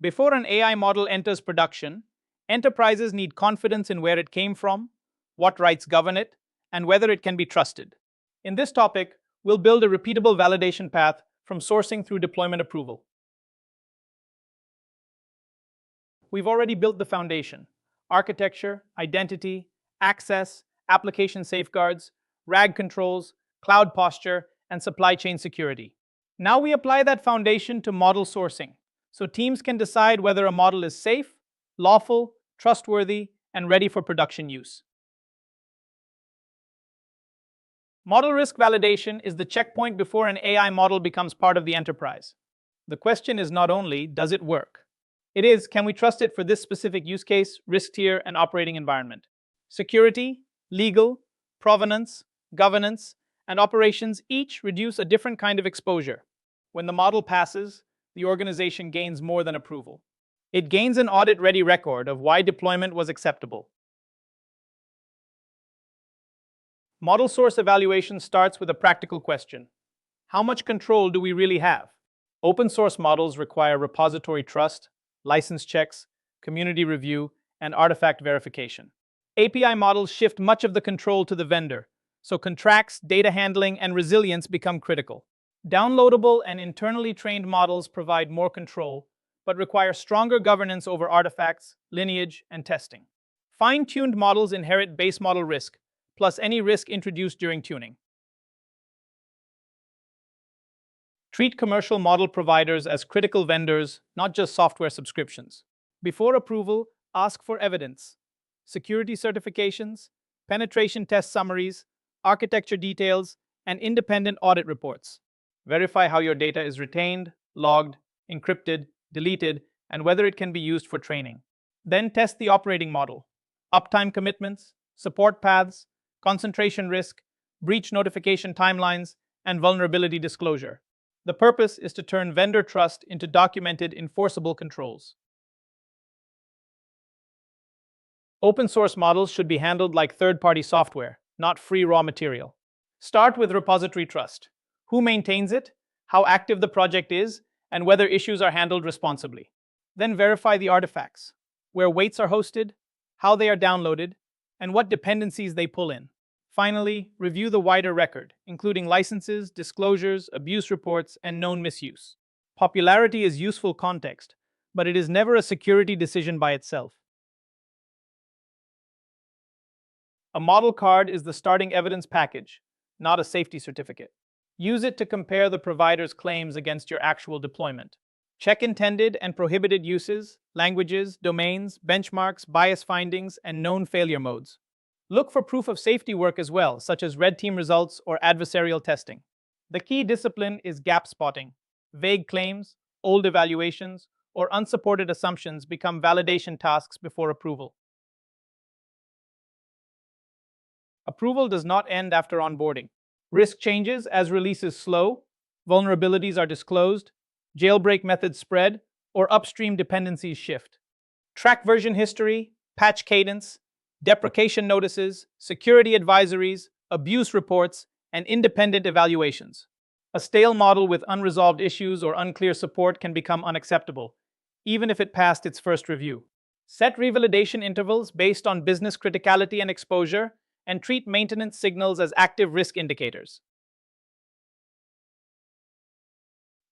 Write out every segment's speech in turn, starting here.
Before an AI model enters production, enterprises need confidence in where it came from, what rights govern it, and whether it can be trusted. In this topic, we'll build a repeatable validation path from sourcing through deployment approval. We've already built the foundation: architecture, identity, access, application safeguards, RAG controls, cloud posture, and supply chain security. Now we apply that foundation to model sourcing, so teams can decide whether a model is safe, lawful, trustworthy, and ready for production use. Model risk validation is the checkpoint before an AI model becomes part of the enterprise. The question is not only, does it work? It is, can we trust it for this specific use case, risk tier, and operating environment? Security, legal, provenance, governance, and operations each reduce a different kind of exposure. When the model passes, the organization gains more than approval. It gains an audit-ready record of why deployment was acceptable. Model source evaluation starts with a practical question: how much control do we really have? Open source models require repository trust, license checks, community review, and artifact verification. API models shift much of the control to the vendor, so contracts, data handling, and resilience become critical. Downloadable and internally trained models provide more control, but require stronger governance over artifacts, lineage, and testing. Fine-tuned models inherit base model risk, plus any risk introduced during tuning. Treat commercial model providers as critical vendors, not just software subscriptions. Before approval, ask for evidence: security certifications, penetration test summaries, architecture details, and independent audit reports. Verify how your data is retained, logged, encrypted, deleted, and whether it can be used for training. Then test the operating model: uptime commitments, support paths, concentration risk, breach notification timelines, and vulnerability disclosure. The purpose is to turn vendor trust into documented, enforceable controls. Open source models should be handled like third-party software, not free raw material. Start with repository trust: who maintains it, how active the project is, and whether issues are handled responsibly. Then verify the artifacts: where weights are hosted, how they are downloaded, and what dependencies they pull in. Finally, review the wider record, including licenses, disclosures, abuse reports, and known misuse. Popularity is useful context, but it is never a security decision by itself. A model card is the starting evidence package, not a safety certificate. Use it to compare the provider's claims against your actual deployment. Check intended and prohibited uses, languages, domains, benchmarks, bias findings, and known failure modes. Look for proof of safety work as well, such as red team results or adversarial testing. The key discipline is gap spotting. Vague claims, old evaluations, or unsupported assumptions become validation tasks before approval. Approval does not end after onboarding. Risk changes as releases slow, vulnerabilities are disclosed, jailbreak methods spread, or upstream dependencies shift. Track version history, patch cadence, deprecation notices, security advisories, abuse reports, and independent evaluations. A stale model with unresolved issues or unclear support can become unacceptable, even if it passed its first review. Set revalidation intervals based on business criticality and exposure, and treat maintenance signals as active risk indicators.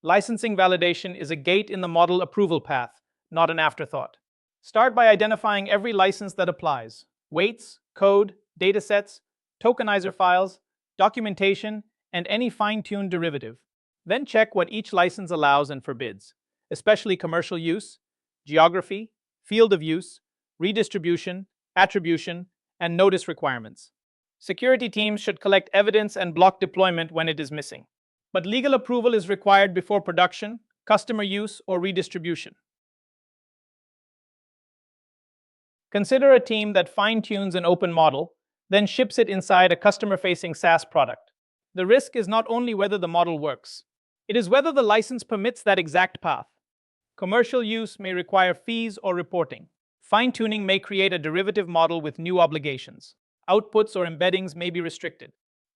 Licensing validation is a gate in the model approval path, not an afterthought. Start by identifying every license that applies: weights, code, datasets, tokenizer files, documentation, and any fine-tuned derivative. Then check what each license allows and forbids, especially commercial use, geography, field of use, redistribution, attribution, and notice requirements. Security teams should collect evidence and block deployment when it is missing. But legal approval is required before production, customer use, or redistribution. Consider a team that fine-tunes an open model, then ships it inside a customer-facing SaaS product. The risk is not only whether the model works, it is whether the license permits that exact path. Commercial use may require fees or reporting. Fine-tuning may create a derivative model with new obligations. Outputs or embeddings may be restricted.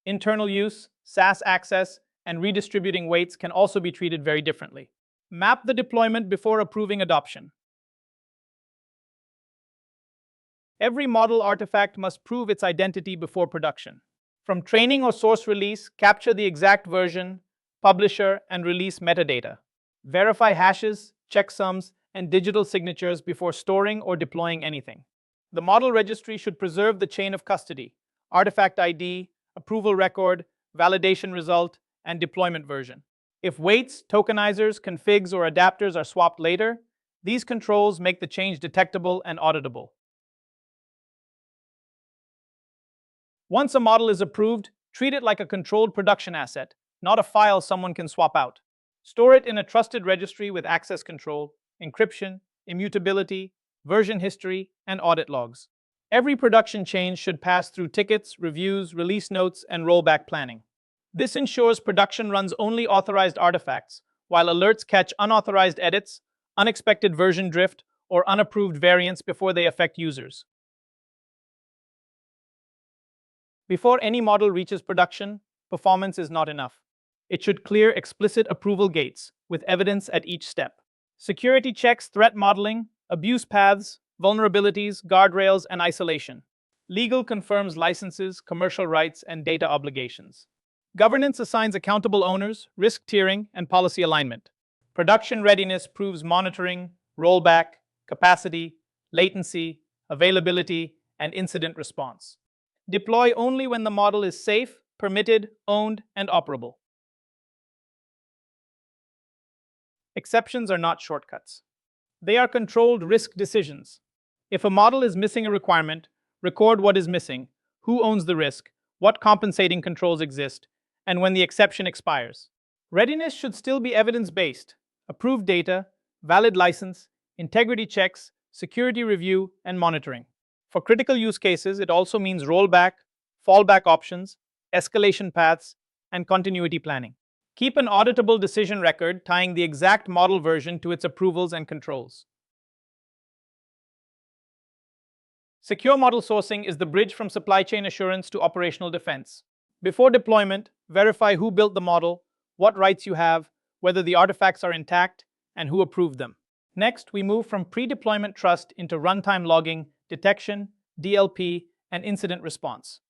Internal use, SaaS access, and redistributing weights can also be treated very differently. Map the deployment before approving adoption. Every model artifact must prove its identity before production. From training or source release, capture the exact version, publisher, and release metadata. Verify hashes, checksums, and digital signatures before storing or deploying anything. The model registry should preserve the chain of custody, artifact ID, approval record, validation result, and deployment version. If weights, tokenizers, configs, or adapters are swapped later, these controls make the change detectable and auditable. Once a model is approved, treat it like a controlled production asset, not a file someone can swap out. Store it in a trusted registry with access control, encryption, immutability, version history, and audit logs. Every production change should pass through tickets, reviews, release notes, and rollback planning. This ensures production runs only authorized artifacts, while alerts catch unauthorized edits, unexpected version drift, or unapproved variants before they affect users. Before any model reaches production, performance is not enough. It should clear explicit approval gates, with evidence at each step. Security checks threat modeling, abuse paths, vulnerabilities, guardrails, and isolation. Legal confirms licenses, commercial rights, and data obligations. Governance assigns accountable owners, risk tiering, and policy alignment. Production readiness proves monitoring, rollback, capacity, latency, availability, and incident response. Deploy only when the model is safe, permitted, owned, and operable. Exceptions are not shortcuts. They are controlled risk decisions. If a model is missing a requirement, record what is missing, who owns the risk, what compensating controls exist, and when the exception expires. Readiness should still be evidence-based: approved data, valid license, integrity checks, security review, and monitoring. For critical use cases, it also means rollback, fallback options, escalation paths, and continuity planning. Keep an auditable decision record tying the exact model version to its approvals and controls. Secure model sourcing is the bridge from supply chain assurance to operational defense. Before deployment, verify who built the model, what rights you have, whether the artifacts are intact, and who approved them. Next, we move from pre-deployment trust into runtime logging, detection, DLP, and incident response.